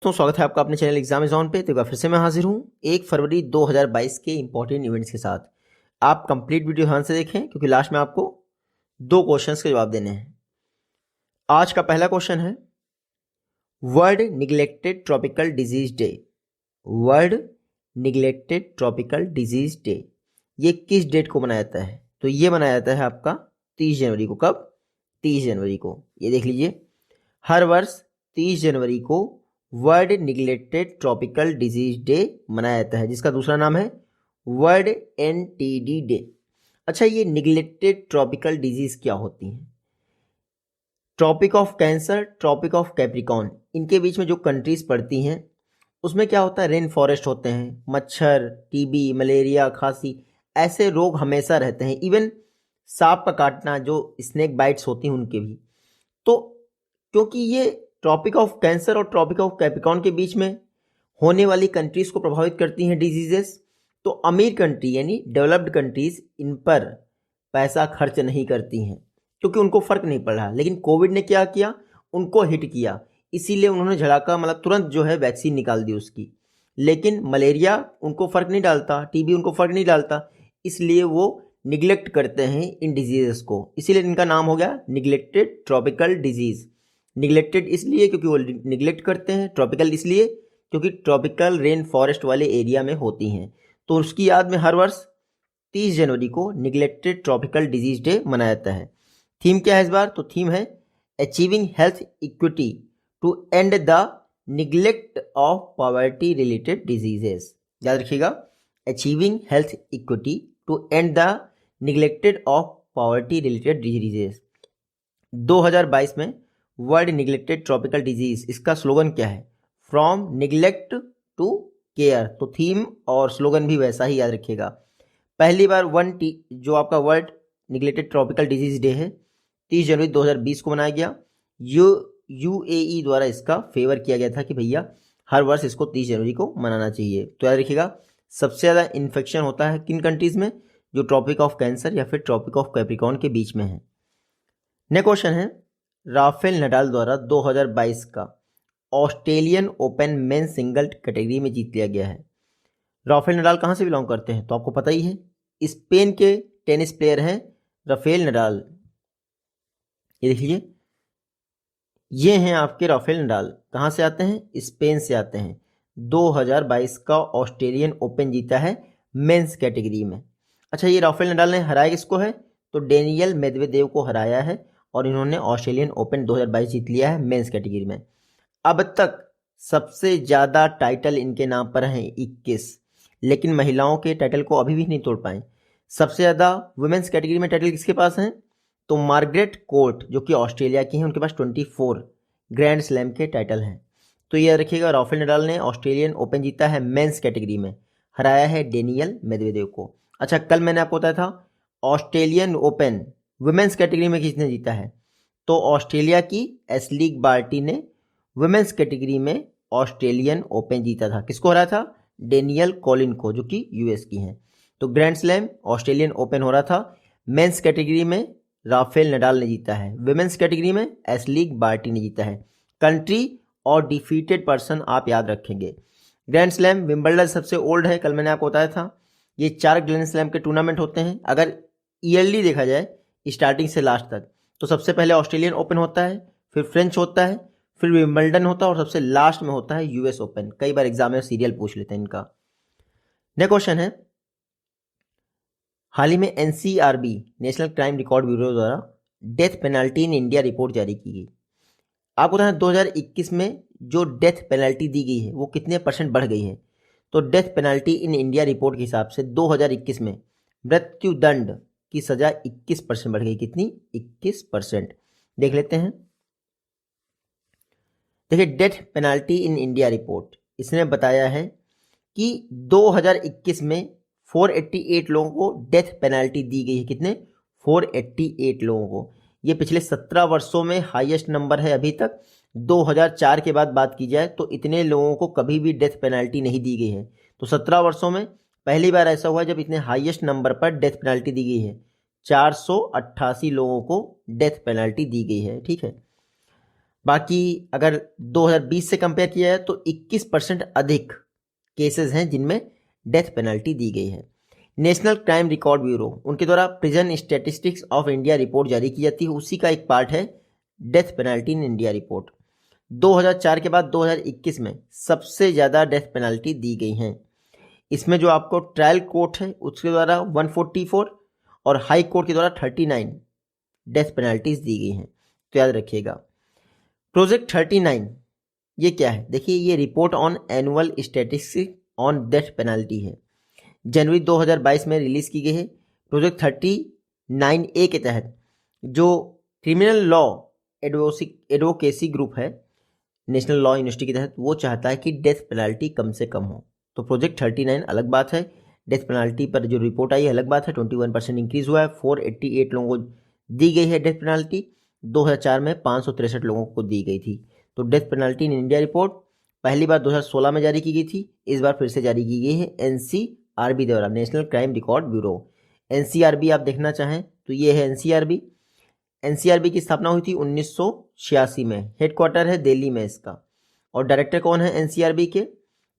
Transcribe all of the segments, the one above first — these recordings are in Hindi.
तो स्वागत है आपका अपने चैनल एग्जाम जोन पे। तो एक बार फिर से मैं हाजिर हूँ 1 फरवरी 2022 के इंपॉर्टेंट इवेंट्स के साथ। आप कंप्लीट वीडियो ध्यान से देखें क्योंकि लास्ट में आपको 2 क्वेश्चंस के जवाब देने हैं। आज का पहला क्वेश्चन है world neglected tropical Disease day. World neglected tropical Disease day ये किस डेट को मनाया जाता है? तो ये मनाया जाता है आपका 30 जनवरी को। कब? 30 जनवरी को। ये देख लीजिए, हर वर्ष 30 जनवरी को world neglected tropical Disease day मनाया जाता है, जिसका दूसरा नाम है वर्ल्ड एनटीडी डे। अच्छा, ये निग्लेक्टेड ट्रॉपिकल डिजीज क्या होती हैं? Tropic of Cancer, Tropic of Capricorn, इनके बीच में जो कंट्रीज पड़ती हैं उसमें क्या होता है, रेन फॉरेस्ट होते हैं, मच्छर, टीबी, मलेरिया, खांसी, ऐसे रोग हमेशा रहते हैं। इवन सांप का काटना, जो स्नेक बाइट्स होती हैं उनके भी। तो क्योंकि ये ट्रॉपिक ऑफ कैंसर और ट्रॉपिक ऑफ कैप्रिकॉर्न के बीच में होने वाली कंट्रीज को प्रभावित करती हैं डिजीजेस, तो अमीर कंट्री यानी डेवलप्ड कंट्रीज इन पर पैसा खर्च नहीं करती हैं क्योंकि उनको फर्क नहीं पड़ रहा। लेकिन कोविड ने क्या किया, उनको हिट किया, इसीलिए उन्होंने झड़ाका मतलब तुरंत जो है वैक्सीन निकाल दी उसकी। लेकिन मलेरिया उनको फर्क नहीं डालता, टीबी उनको फर्क नहीं डालता, इसलिए वो निगलेक्ट करते हैं इन डिजीजेस को, इसीलिए इनका नाम हो गया निगलेक्टेड ट्रॉपिकल डिजीज। निगलेक्टेड इसलिए क्योंकि वो निगलेक्ट करते हैं, ट्रॉपिकल इसलिए क्योंकि ट्रॉपिकल रेन फॉरेस्ट वाले एरिया में होती हैं। तो उसकी याद में हर वर्ष 30 जनवरी को निगलेक्टेड ट्रॉपिकल डिजीज डे मनाया जाता है। थीम क्या है इस बार? तो थीम है achieving health equity to end the neglect of poverty related diseases. याद रखिएगा, achieving health equity to end the neglected of poverty related diseases. 2022 में वर्ल्ड निगलेक्टेड ट्रॉपिकल डिजीज, इसका स्लोगन क्या है? From neglect to care. तो थीम और स्लोगन भी वैसा ही याद रखिएगा। पहली बार जो आपका World Neglected Tropical Disease Day है 30 जनवरी 2020 को मनाया गया। यूएई द्वारा इसका फेवर किया गया था कि भैया हर वर्ष इसको 30 जनवरी को मनाना चाहिए। तो याद रखिएगा, सबसे ज़्यादा इन्फेक्शन होता है किन कंट्रीज़ में? जो ट्रॉपिक ऑफ कैंसर या फिर ट्रॉपिक ऑफ कैप्रिकॉर्न के बीच में है। नेक्स्ट क्वेश्चन है, राफेल नडाल द्वारा 2022 का Australian open men single category में जीत लिया गया है। राफेल नडाल कहाँ से बिलोंग करते हैं? तो आपको पता ही है, स्पेन के टेनिस प्लेयर हैं राफेल नडाल। ये देखिए, ये हैं आपके राफेल नडाल। कहाँ से आते हैं? स्पेन से आते हैं। 2022 का ऑस्ट्रेलियन ओपन जीता है मेंस कैटेगरी में। अच्छा, ये राफेल नडाल ने हराया किसको है? तो डेनियल मेदवेदेव को हराया है और इन्होंने ऑस्ट्रेलियन ओपन 2022 जीत लिया है मेंस कैटेगरी में। अब तक सबसे ज़्यादा टाइटल इनके नाम पर हैं 21, लेकिन महिलाओं के टाइटल को अभी भी नहीं तोड़ पाए। सबसे ज़्यादा वुमेन्स कैटेगरी में टाइटल किसके पास हैं? तो मार्गरेट कोर्ट जो कि ऑस्ट्रेलिया की हैं, उनके पास 24 ग्रैंड स्लैम के टाइटल हैं। तो ये रखिएगा, राफेल नडाल ने ऑस्ट्रेलियन ओपन जीता है मेंस कैटेगरी में, हराया है डेनियल मेदवेदेव को। अच्छा, कल मैंने आपको बताया था ऑस्ट्रेलियन ओपन वुमेन्स कैटेगरी में किसने जीता है? तो ऑस्ट्रेलिया की एशली बार्टी ने वुमेन्स कैटेगरी में ऑस्ट्रेलियन ओपन जीता था। किसको हराया था? डेनियल कॉलिन को, जो कि यूएस की हैं। तो ग्रैंड स्लैम ऑस्ट्रेलियन ओपन हो रहा था। मेंस कैटेगरी में राफेल नडाल ने जीता है, वुमेन्स कैटेगरी में एशली बार्टी ने जीता है। कंट्री और डिफीटेड पर्सन आप याद रखेंगे। ग्रैंड स्लैम विंबलडन सबसे ओल्ड है, कल मैंने आपको बताया था। ये 4 ग्रैंड स्लैम के टूर्नामेंट होते हैं। अगर ईयरली देखा जाए स्टार्टिंग से लास्ट तक, तो सबसे पहले ऑस्ट्रेलियन ओपन होता है, फिर फ्रेंच होता है, फिर विंबलडन होता है और सबसे लास्ट में होता है यूएस ओपन। कई बार एग्जाम में सीरियल पूछ लेते हैं इनका। नेक्स्ट क्वेश्चन है, हाल ही में NCRB national crime record bureau द्वारा death penalty in India report जारी की गई। आपको बताएं 2021 में जो डेथ पेनल्टी दी गई है वो कितने % बढ़ गई है? तो death penalty in India report के हिसाब से 2021 में मृत्युदंड की सजा 21% बढ़ गई। कितनी? 21%। देख लेते हैं। देखिए, death penalty in India report इसने बताया है कि 2021 में 488 लोगों को डेथ पेनल्टी दी गई है। कितने? 488 लोगों को। ये पिछले 17 वर्षों में हाईएस्ट नंबर है अभी तक। 2004 के बाद बात की जाए तो इतने लोगों को कभी भी डेथ पेनल्टी नहीं दी गई है। तो 17 वर्षों में पहली बार ऐसा हुआ जब इतने हाईएस्ट नंबर पर डेथ पेनल्टी दी गई है। 488 लोगों को डेथ पेनल्टी दी गई है। ठीक है, बाकी अगर 2020 से कंपेयर किया जाए तो 21% अधिक केसेस हैं जिनमें डेथ पेनल्टी दी गई है। नेशनल क्राइम रिकॉर्ड ब्यूरो, उनके द्वारा prison statistics of India report जारी की जाती है, उसी का एक पार्ट है death penalty in India report. 2004 के बाद 2021 में सबसे ज़्यादा डेथ पेनल्टी दी गई हैं। इसमें जो आपको ट्रायल कोर्ट है उसके द्वारा 144 और हाई कोर्ट के द्वारा 39 डेथ पेनल्टीज दी गई हैं, तो याद रखिएगा। प्रोजेक्ट 39 ये क्या है? देखिए, ये report on annual statistics on death penalty है, जनवरी 2022 में रिलीज की गई है। प्रोजेक्ट 39A के तहत जो क्रिमिनल लॉ एडवोकेसी ग्रुप है नेशनल लॉ यूनिवर्सिटी के तहत, वो चाहता है कि डेथ पेनल्टी कम से कम हो। तो प्रोजेक्ट 39 अलग बात है, डेथ पेनल्टी पर जो रिपोर्ट आई अलग बात है। 21% इंक्रीज हुआ है, 488 लोगों को दी गई है डेथ पेनल्टी, 2004 में 563 लोगों को दी गई थी। तो death penalty in India report पहली बार 2016 में जारी की गई थी, इस बार फिर से जारी की गई है एनसीआरबी द्वारा, national crime record bureau. NCRB आप देखना चाहें तो ये है एनसीआरबी। एनसीआरबी की स्थापना हुई थी 1986 में, हेडक्वार्टर है दिल्ली में इसका, और डायरेक्टर कौन है एनसीआरबी के? तो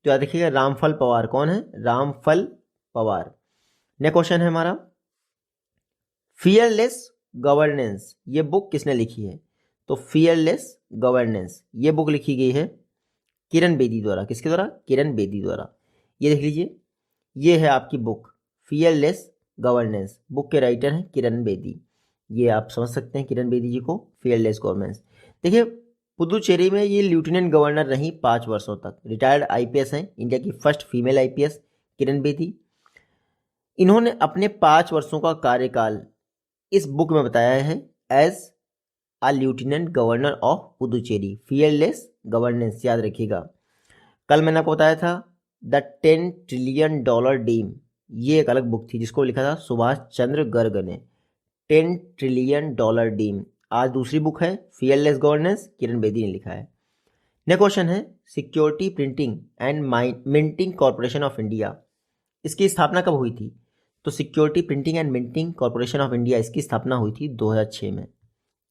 याद रखिएगा रामफल पवार। कौन है? रामफल पवार। नेक्स्ट क्वेश्चन है हमारा, फियरलेस गवर्नेंस ये बुक किसने लिखी है? तो फियरलेस गवर्नेंस ये बुक लिखी गई है किरण बेदी द्वारा। किसके द्वारा? किरण बेदी द्वारा। ये देख लीजिए, ये है आपकी बुक फियरलेस गवर्नेंस, बुक के राइटर हैं किरण बेदी। ये आप समझ सकते हैं किरण बेदी जी को, फियरलेस गवर्नेंस। देखिए, पुदुचेरी में ये लेफ्टिनेंट गवर्नर रही 5 वर्षों तक, रिटायर्ड आईपीएस हैं, इंडिया की first female IPS Kiran Bedi. इन्होंने अपने 5 वर्षों का कार्यकाल इस बुक में बताया है as a lieutenant governor of Puducherry, fearless governance, याद रखिएगा। कल मैंने आपको बताया था द $10 ट्रिलियन ड्रीम, ये एक अलग बुक थी जिसको लिखा था सुभाष चंद्र गर्ग ने, $10 ट्रिलियन ड्रीम। आज दूसरी बुक है फियरलेस गवर्नेंस, किरण बेदी ने लिखा है। नेक्स्ट क्वेश्चन है, security printing and minting corporation of India, इसकी स्थापना कब हुई थी? तो security printing and minting corporation of India, इसकी स्थापना हुई थी 2006 में।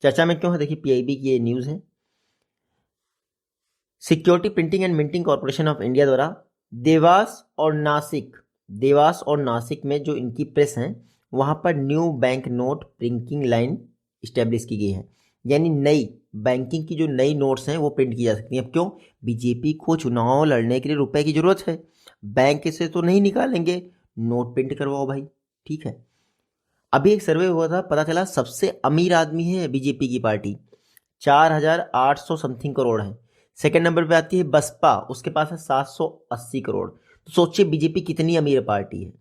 चर्चा में क्यों है? देखिए, पीआईबी की ये न्यूज़ है। Security printing and minting corporation of India द्वारा देवास और नासिक में जो इनकी प्रेस हैं वहाँ पर new bank note printing line establish की गई है, यानी नई बैंकिंग की जो नई नोट्स हैं वो प्रिंट की जा सकती हैं। अब क्यों? बीजेपी को चुनाव लड़ने के लिए रुपए की जरूरत है, बैंक से तो नहीं निकालेंगे, नोट प्रिंट करवाओ भाई, ठीक है। अभी एक सर्वे हुआ था, पता चला सबसे अमीर आदमी है बीजेपी की पार्टी, 4,800 समथिंग करोड़ है। सेकंड नंबर पे आती है बसपा, उसके पास है 780 करोड़। तो सोचिए बीजेपी कितनी अमीर पार्टी है।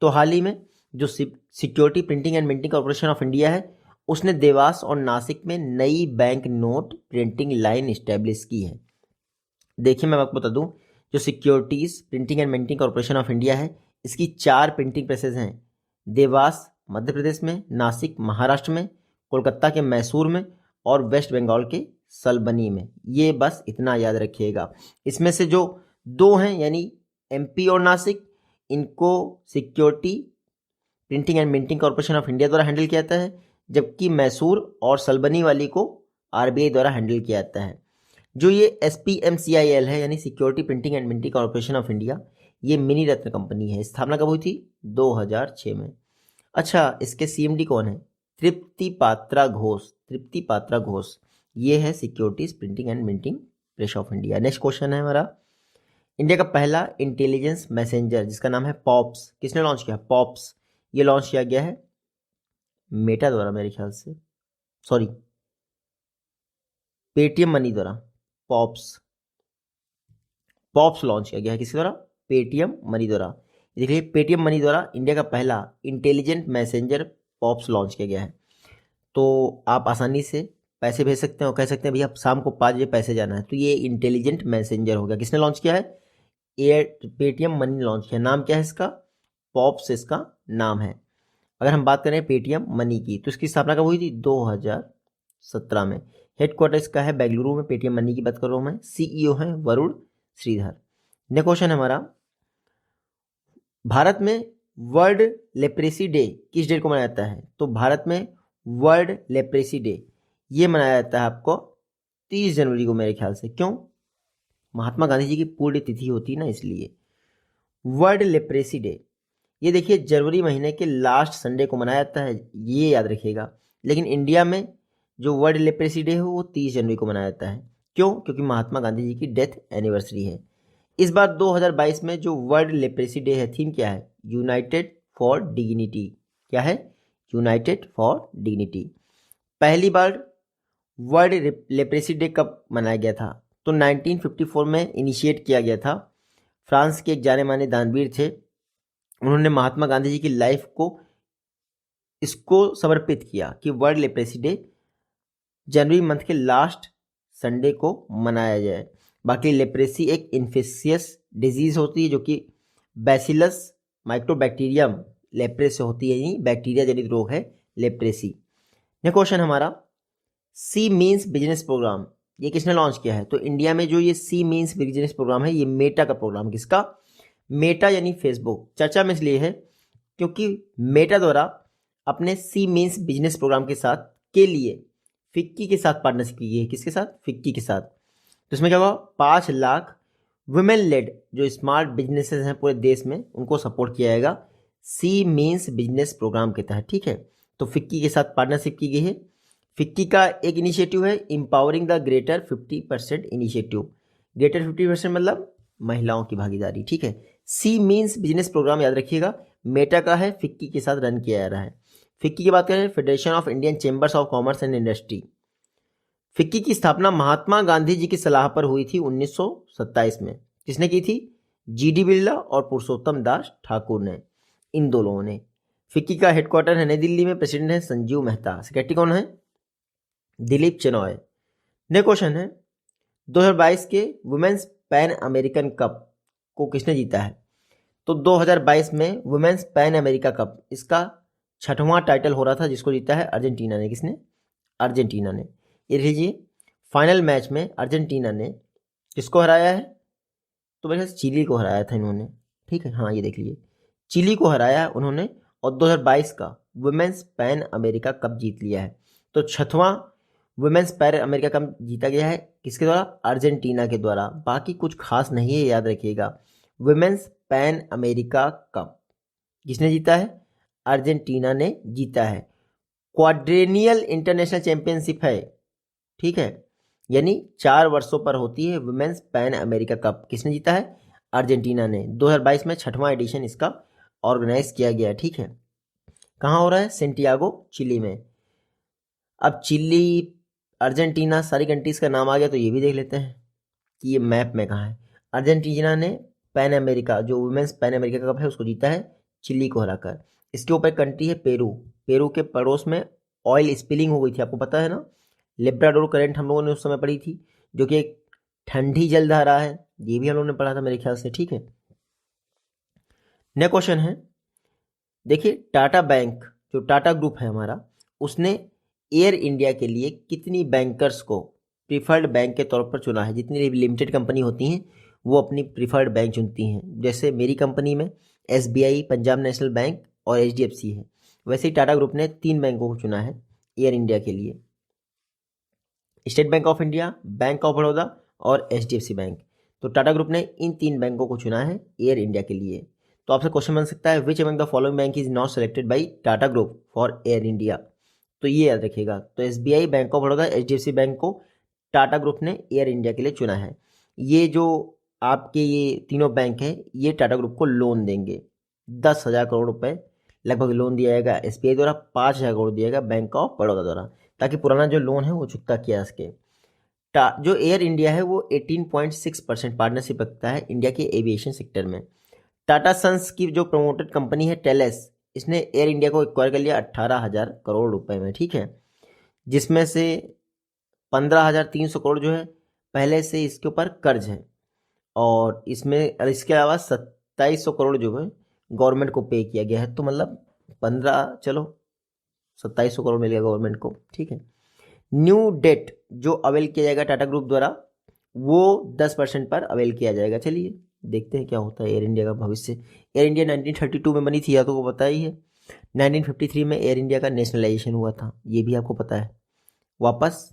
तो हाल ही में जो security printing and minting corporation of India है उसने देवास और नासिक में नई bank note printing line establish की है। देखिए, मैं आपको बता दूं, जो securities printing and minting corporation of India है इसकी 4 प्रिंटिंग प्रेसेस हैं, देवास मध्य प्रदेश में, नासिक महाराष्ट्र में, कोलकाता के मैसूर में और वेस्ट बंगाल के सलबनी में। ये बस इतना याद रखिएगा। इसमें से जो 2 हैं यानी एमपी और नासिक, इनको security printing and minting corporation of India द्वारा हैंडल किया जाता है, जबकि मैसूर और सलबनी वाली को आरबीआई द्वारा हैंडल किया जाता है। जो ये SPMCIL है यानी security printing and minting corporation of India, ये मिनी रत्न कंपनी है। स्थापना कब हुई थी? 2006 में। अच्छा, इसके CMD कौन है? तृप्ति पात्रा घोष। ये है securities printing and minting press of India. Next question है हमारा, इंडिया का पहला इंटेलिजेंस मैसेंजर जिसका नाम है पॉप्स, किसने लॉन्च किया? पॉप्स। ये लॉन्च किया गया है मेटा द्वारा, मेरे ख्याल से, सॉरी पेटीएम मनी द्वारा। पॉप्स लॉन्च किया गया है किसके द्वारा? पेटीएम मनी द्वारा। देखिए, पेटीएम मनी द्वारा इंडिया का पहला इंटेलिजेंट मैसेंजर पॉप्स लॉन्च किया गया है। तो आप आसानी से पैसे भेज सकते हैं और कह सकते हैं भैया शाम को 5 बजे पैसे जाना है, तो ये इंटेलिजेंट मैसेंजर हो गया। किसने लॉन्च किया है? पेटीएम मनी लॉन्च किया। नाम क्या है इसका? पॉप्स इसका नाम है। अगर हम बात करें पेटीएम मनी की तो इसकी स्थापना कब हुई थी? 2017 में। हेडक्वार्टर इसका है बेंगलुरु में। पेटीएम मनी की बात कर रहा हूँ मैं। CEO हैं वरुण श्रीधर। नेक्स्ट क्वेश्चन है हमारा, भारत में वर्ल्ड लेप्रेसी डे किस डेट को मनाया जाता है? तो भारत में वर्ल्ड लेप्रेसी डे ये मनाया जाता है आपको 30 जनवरी को मेरे ख्याल से। क्यों? महात्मा गांधी जी की पुण्यतिथि होती है ना, इसलिए। वर्ल्ड लेप्रेसी डे, ये देखिए जनवरी महीने के लास्ट संडे को मनाया जाता है, ये याद रखिएगा। लेकिन इंडिया में जो वर्ल्ड लेप्रेसी डे है वो 30 जनवरी को मनाया जाता है। क्यों? क्योंकि महात्मा गांधी जी की डेथ एनिवर्सरी है। इस बार 2022 में जो वर्ल्ड लेप्रेसी डे है, थीम क्या है? United for dignity. क्या है? United for dignity. पहली बार वर्ल्ड लेप्रेसी डे कब मनाया गया था? तो 1954 में इनिशिएट किया गया था। फ्रांस के एक जाने माने दानवीर थे, उन्होंने महात्मा गांधी जी की लाइफ को इसको समर्पित किया कि वर्ल्ड लेप्रेसी डे जनवरी मंथ के लास्ट संडे को मनाया जाए। बाकी लेप्रेसी एक इन्फेक्शियस डिजीज होती है जो कि बैसिलस माइक्रोबैक्टीरियम लेप्रे से होती है, यानी बैक्टीरिया जनित रोग है लेप्रेसी। नेक्स्ट क्वेश्चन हमारा, सी मीन्स बिजनेस प्रोग्राम ये किसने लॉन्च किया है? तो इंडिया में जो ये सी मीन्स बिजनेस प्रोग्राम है, ये मेटा का प्रोग्राम। किसका? मेटा यानी फेसबुक। चर्चा में इसलिए है क्योंकि मेटा द्वारा अपने सी मीन्स बिजनेस प्रोग्राम के लिए फिक्की के साथ पार्टनरशिप की गई है। किसके साथ? फिक्की के साथ। तो इसमें क्या हुआ? 5 लाख वुमेन लेड जो स्मार्ट बिजनेसेस हैं पूरे देश में, उनको सपोर्ट किया जाएगा सी मीन्स बिजनेस प्रोग्राम के तहत। ठीक है, तो फिक्की के साथ पार्टनरशिप की गई है। फिक्की का एक इनिशिएटिव है empowering the greater 50% initiative. Greater 50% मतलब महिलाओं की भागीदारी। ठीक है, सी मीन्स बिजनेस प्रोग्राम याद रखिएगा, मेटा का है, फिक्की के साथ रन किया जा रहा है। फिक्की की बात करें, federation of Indian chambers of commerce and industry. FICCI की स्थापना महात्मा गांधी जी की सलाह पर हुई थी 1927 में। किसने की थी? जीडी बिरला और पुरुषोत्तम दास ठाकुर ने, इन दो लोगों ने। फिक्की का हेडक्वार्टर है नई दिल्ली में, प्रेसिडेंट है संजीव मेहता, सेक्रेटरी कौन है? दिलीप चेनॉय। नेक्स्ट क्वेश्चन है, 2022 के वुमेन्स पैन अमेरिकन कप को किसने जीता है? तो 2022 में वुमेन्स पैन अमेरिका कप, इसका 6वां टाइटल हो रहा था, जिसको जीता है अर्जेंटीना ने। किसने? अर्जेंटीना ने। ये लीजिए, फाइनल मैच में अर्जेंटीना ने किसको हराया है? तो मेरे ख्याल से चिली को हराया था इन्होंने। ठीक है, हाँ ये देख लीजिए, चिली को हराया उन्होंने और 2022 का वुमेन्स पैन अमेरिका कप जीत लिया है। तो 6वां वुमेन्स पैन अमेरिका कप जीता गया है किसके द्वारा? अर्जेंटीना के द्वारा। बाकी कुछ खास नहीं है, याद रखिएगा। वुमेन्स पैन अमेरिका कप किसने जीता है? अर्जेंटीना ने जीता है। क्वाड्रेनियल इंटरनेशनल चैंपियनशिप है। ठीक है, यानी 4 वर्षों पर होती है वुमेन्स पैन अमेरिका कप। किसने जीता है? अर्जेंटीना ने। 2022 में 6वां एडिशन इसका ऑर्गेनाइज किया गया। ठीक है, कहाँ हो रहा है? सेंटियागो, चिली में। अब चिली, अर्जेंटीना, सारी कंट्रीज का नाम आ गया, तो ये भी देख लेते हैं कि ये मैप में कहाँ है। अर्जेंटीना ने पैन अमेरिका, जो वुमेन्स पैन अमेरिका कप है, उसको जीता है चिली को हराकर। इसके ऊपर कंट्री है पेरू। पेरू के पड़ोस में ऑयल स्पिलिंग हो गई थी, आपको पता है ना। लेब्राडोर करंट हम लोगों ने उस समय पढ़ी थी, जो कि एक ठंडी जलधारा है, ये भी हम लोगों ने पढ़ा था मेरे ख्याल से। ठीक है, नेक्स्ट क्वेश्चन है, देखिए टाटा बैंक, जो टाटा ग्रुप है हमारा, उसने एयर इंडिया के लिए कितनी बैंकर्स को प्रीफर्ड बैंक के तौर पर चुना है? जितनी लिमिटेड कंपनी होती हैं वो अपनी प्रीफर्ड बैंक चुनती हैं। जैसे मेरी कंपनी में SBI, पंजाब नेशनल बैंक और HDFC है, वैसे ही टाटा ग्रुप ने 3 बैंकों को चुना है एयर इंडिया के लिए। State bank of India, bank of Baroda और HDFC बैंक। तो टाटा ग्रुप ने इन 3 बैंकों को चुना है एयर इंडिया के लिए। तो आपसे क्वेश्चन बन सकता है, which among the following bank is not selected by Tata group for air India? तो ये याद रखिएगा। तो SBI, bank of Baroda, HDFC bank को टाटा ग्रुप ने एयर इंडिया के लिए चुना है। ये जो आपके ये तीनों बैंक हैं, ये टाटा ग्रुप को लोन देंगे। 10,000 करोड़ रुपए लगभग लोन दिया जाएगा SBI द्वारा, 5,000 करोड़ दिया जाएगा बैंक ऑफ बड़ौदा द्वारा, ताकि पुराना जो लोन है वो चुकता किया जा सके। जो एयर इंडिया है वो 18.6% पार्टनरशिप रखता है इंडिया के एविएशन सेक्टर में। टाटा सन्स की जो प्रमोटेड कंपनी है टेलेस, इसने एयर इंडिया को एक्वायर कर लिया 18,000 करोड़ रुपए में। ठीक है, जिसमें से 15,300 करोड़ जो है पहले से इसके ऊपर कर्ज है, और इसके अलावा 2,700 करोड़ जो है गवर्नमेंट को पे किया गया है। तो मतलब 2,700 करोड़ मिल गया गवर्नमेंट को। ठीक है, न्यू डेट जो अवेल किया जाएगा टाटा ग्रुप द्वारा, वो 10% पर अवेल किया जाएगा। चलिए देखते हैं क्या होता है एयर इंडिया का भविष्य। एयर इंडिया 1932 में बनी थी, या तो वो पता ही है। 1953 में एयर इंडिया का नेशनलाइजेशन हुआ था, ये भी आपको पता है। वापस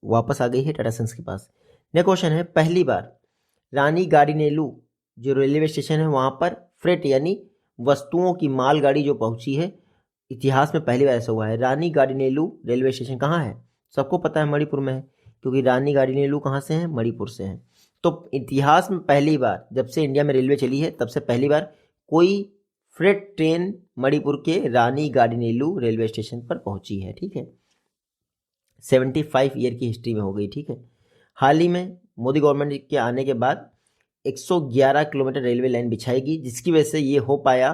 वापस आ गई है टाटा सन्स के पास। नेक्स्ट क्वेश्चन है, पहली बार रानी गार्डिनेलू जो रेलवे स्टेशन है वहाँ पर फ्रेट यानी वस्तुओं की मालगाड़ी जो पहुंची है, इतिहास में पहली बार ऐसा हुआ है। रानी गार्डिनेलू रेलवे स्टेशन कहाँ है? सबको पता है मणिपुर में है, क्योंकि रानी गार्डिनेलू कहाँ से है? मणिपुर से है। तो इतिहास में पहली बार जब से इंडिया में रेलवे चली है तब से पहली बार कोई फ्रेट ट्रेन मणिपुर के रानी गार्डिनेलू रेलवे स्टेशन पर पहुंची है। ठीक है, 75 ईयर की हिस्ट्री में हो गई। ठीक है, हाल ही में मोदी गवर्नमेंट के आने के बाद 111 किलोमीटर रेलवे लाइन बिछाएगी, जिसकी वजह से ये हो पाया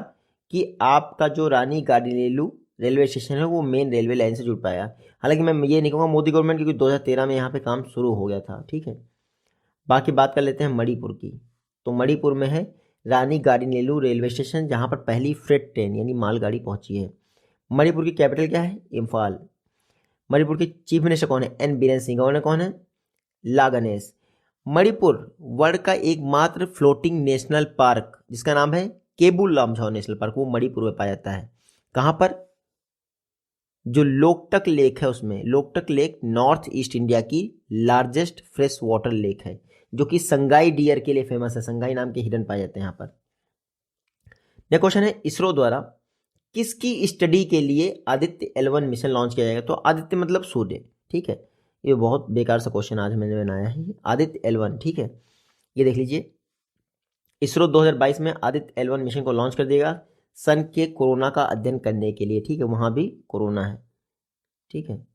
कि आपका जो रानी गार्डिनेलू रेलवे स्टेशन है वो मेन रेलवे लाइन से जुड़ पाया। हालांकि मैं ये नहीं कहूँगा मोदी गवर्नमेंट, क्योंकि 2013 में यहाँ पे काम शुरू हो गया था। ठीक है, बाकी बात कर लेते हैं मणिपुर की। तो मणिपुर में है रानी गार्डिनेलू रेलवे स्टेशन, जहाँ पर पहली फ्रेट ट्रेन यानी मालगाड़ी पहुंची है। मणिपुर की कैपिटल क्या है? इम्फाल। मणिपुर के चीफ मिनिस्टर कौन है? एन बीरेन सिंह। गवर्नर कौन है? ला गणेश। मणिपुर वर्ल्ड का एकमात्र फ्लोटिंग नेशनल पार्क जिसका नाम है केबुल लामझाओ नेशनल पार्क, वो मणिपुर में पाया जाता है। कहाँ पर? जो लोकटक लेक है उसमें। Loktak lake north east India की लार्जेस्ट फ्रेश वाटर लेक है, जो कि संगाई डियर के लिए फेमस है। संगाई नाम के हिरन पाए जाते हैं यहाँ पर। नेक्स्ट क्वेश्चन है, इसरो द्वारा किसकी स्टडी के लिए आदित्य L1 मिशन लॉन्च किया जाएगा? तो आदित्य मतलब सूर्य। ठीक है, ये बहुत बेकार सा क्वेश्चन आज मैंने बनाया है, आदित्य L1। ठीक है, ये देख लीजिए, इसरो 2022 में आदित्य L1 मिशन को लॉन्च कर देगा सन के कोरोना का अध्ययन करने के लिए। ठीक है, वहाँ भी कोरोना है। ठीक है,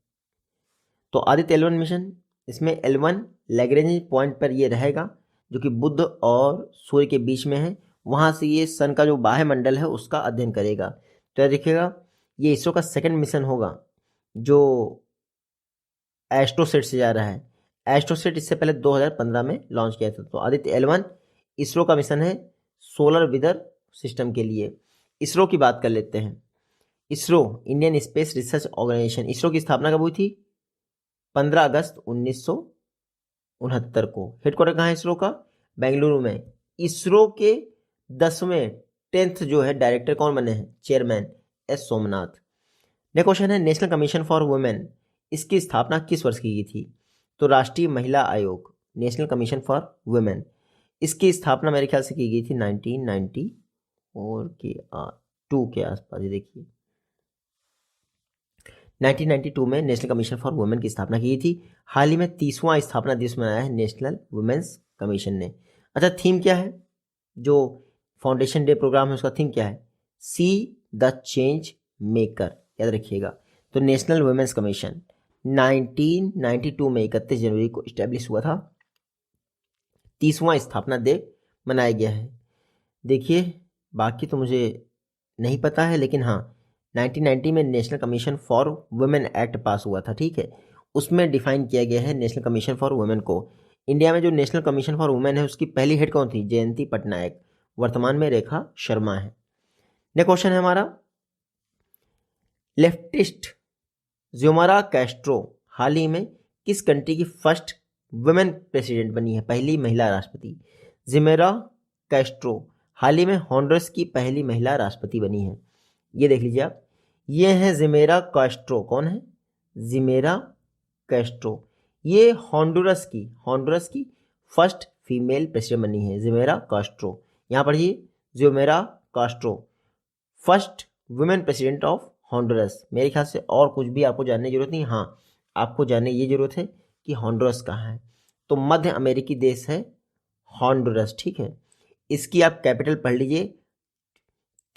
तो आदित्य L1 मिशन, इसमें L1 लैग्रेंज पॉइंट पर ये रहेगा जो कि बुध और सूर्य के बीच में है। वहाँ से ये सन का जो बाह्य मंडल है उसका अध्ययन करेगा। तो याद रखिएगा, ये इसरो का सेकंड मिशन होगा जो एस्ट्रोसेट से जा रहा है। एस्ट्रोसेट इससे पहले 2015 में लॉन्च किया था। तो आदित्य L1 इसरो का मिशन है सोलर वेदर सिस्टम के लिए। इसरो की बात कर लेते हैं। ISRO Indian Space Research Organisation, ISRO की स्थापना कब हुई थी? 15 अगस्त 1969 को। हेडक्वार्टर कहाँ है इसरो का? बेंगलुरु में। इसरो के 10th जो है डायरेक्टर कौन बने हैं? Chairman S Somnath. Next question है, नेशनल कमीशन फॉर वुमेन, इसकी स्थापना किस वर्ष की गई थी? तो राष्ट्रीय महिला आयोग, नेशनल कमीशन फॉर वुमेन, इसकी स्थापना मेरे ख्याल से की गई थी 1990 और के 2 के आसपास। ये देखिए 1992 में नेशनल कमीशन फॉर वुमेन की स्थापना की गई थी। हाल ही में 30वां स्थापना दिवस मनाया है नेशनल वुमेन्स कमीशन ने। अच्छा, थीम क्या है? जो फाउंडेशन डे प्रोग्राम है उसका थीम क्या है? सी द चेंज मेकर, याद रखिएगा। तो नेशनल वुमेन्स कमीशन 1992 में 31 जनवरी को इस्टेब्लिश हुआ था। 30वां स्थापना दिवस मनाया गया है। देखिए, बाकी तो मुझे नहीं पता है, लेकिन हाँ 1990 में national commission for women act पास हुआ था। ठीक है, उसमें डिफाइन किया गया है नेशनल कमीशन फॉर वुमेन को। इंडिया में जो नेशनल कमीशन फॉर वुमेन है उसकी पहली हेड कौन थी? जयंती पटनायक। वर्तमान में रेखा शर्मा है। नेक्स्ट क्वेश्चन है हमारा, लेफ्टिस्ट ज़ियोमारा कैस्ट्रो हाल ही में किस कंट्री की फर्स्ट वुमेन प्रेसिडेंट बनी है? पहली महिला राष्ट्रपति। ज़ियोमारा कैस्ट्रो हाल ही में हॉन्डुरस की पहली महिला राष्ट्रपति बनी है। ये देख लीजिए आप, ये है ज़ियोमारा कैस्ट्रो। कौन है? ज़ियोमारा कैस्ट्रो। ये हॉन्डुरस की फर्स्ट फीमेल प्रेसिडेंट बनी है, ज़ियोमारा कैस्ट्रो। यहाँ पर ये Xiomara Castro first women president of Honduras. मेरे ख्याल से और कुछ भी आपको जानने की जरूरत नहीं। हाँ, आपको जानने ये जरूरत है कि हॉन्डुरस कहाँ है। तो मध्य अमेरिकी देश है हॉन्डुरस। ठीक है, इसकी आप कैपिटल पढ़ लीजिए,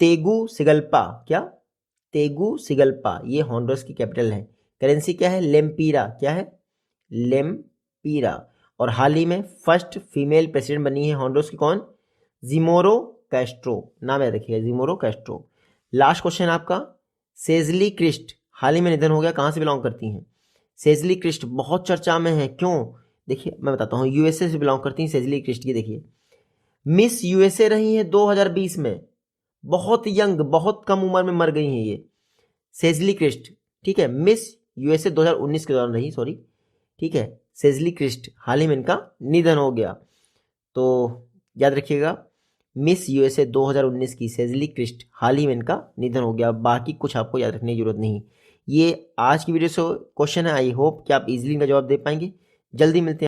तेगुसिगल्पा। क्या? तेगुसिगल्पा, ये हॉन्डुरस की कैपिटल है। करेंसी क्या है? लेम्पीरा। क्या है? लेम्पीरा। और हाल ही में फर्स्ट फीमेल प्रेसिडेंट बनी है हॉन्डुरस की। कौन? ज़ियोमारा कैस्ट्रो। नाम याद रखिएगा, ज़ियोमारा कैस्ट्रो। लास्ट क्वेश्चन आपका, सेजली क्रिस्ट हाल ही में निधन हो गया। कहाँ से बिलोंग करती हैं? सेजली क्रिस्ट बहुत चर्चा में है। क्यों? देखिए मैं बताता हूँ, यूएसए से बिलोंग करती हैं सेजली क्रिस्ट। की देखिए, मिस यूएसए रही हैं 2020 में। बहुत यंग, बहुत कम उम्र में मर गई हैं ये सेजली क्रिस्ट। ठीक है, मिस यूएसए 2019 के दौरान रही, सॉरी। ठीक है, सेजली क्रिस्ट हाल ही में इनका निधन हो गया। तो याद रखिएगा, मिस यूएसए 2019 की सेजली क्रिस्ट हाल ही में इनका निधन हो गया। बाकी कुछ आपको याद रखने की जरूरत नहीं। ये आज की वीडियो से क्वेश्चन है। आई होप कि आप इजीली इनका जवाब दे पाएंगे। जल्दी मिलते हैं।